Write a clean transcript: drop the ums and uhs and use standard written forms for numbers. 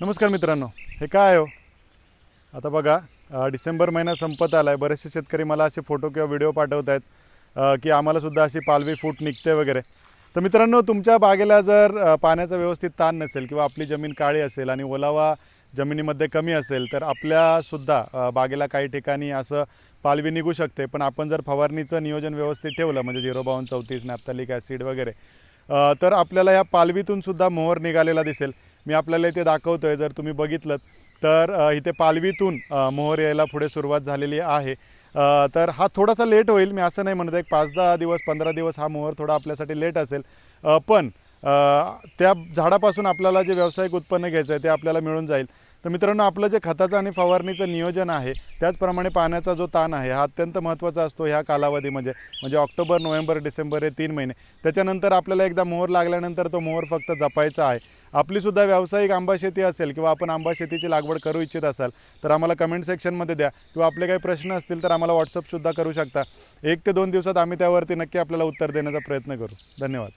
नमस्कार मित्रांनो, हे काय हो आता बघा, डिसेंबर महिना संपत आला आहे. बरेचसे शेतकरी मला असे फोटो किंवा व्हिडिओ पाठवत आहेत की आम्हालासुद्धा अशी पालवी फूट निघते वगैरे. तर मित्रांनो, तुमच्या बागेला जर पाण्याचा व्यवस्थित ताण नसेल किंवा आपली जमीन काळी असेल आणि ओलावा जमिनीमध्ये कमी असेल तर आपल्यासुद्धा बागेला काही ठिकाणी असं पालवी निघू शकते. पण आपण जर फवारणीचं नियोजन व्यवस्थित ठेवलं म्हणजे 05234 नॅफ्थॅलिक ॲसिड वगैरे, तर आपल्याला या पालवीतून सुद्धा मोहर निघालेला दिसेल. मी आपल्याला इथे दाखवतो आहे, जर तुम्ही बघितलं तर इथे पालवीतून मोहर यायला पुढे सुरुवात झालेली आहे. तर हा थोडासा लेट होईल, मी असं नाही म्हणत. एक 5-10 दिवस 15 दिवस हा मोहर थोडा आपल्यासाठी लेट असेल, पण त्या झाडापासून आपल्याला जे व्यावसायिक उत्पन्न घ्यायचं आहे ते आपल्याला मिळून जाईल. तर मित्रांनो, आपलं जे खताचं आणि फवारणीचं नियोजन आहे त्याचप्रमाणे पाण्याचा जो ताण आहे हा अत्यंत महत्त्वाचा असतो ह्या कालावधीमध्ये. म्हणजे ऑक्टोबर, नोव्हेंबर, डिसेंबर हे 3 महिने. त्याच्यानंतर आपल्याला एकदा मोहर लागल्यानंतर तो मोहर फक्त जपायचा आहे. आपलीसुद्धा व्यावसायिक आंबा शेती असेल किंवा आपण आंबा शेतीची लागवड करू इच्छित असाल तर आम्हाला कमेंट सेक्शनमध्ये द्या, किंवा आपले काही प्रश्न असतील तर आम्हाला व्हॉट्सअपसुद्धा करू शकता. 1 ते 2 दिवसात आम्ही त्यावरती नक्की आपल्याला उत्तर देण्याचा प्रयत्न करू. धन्यवाद.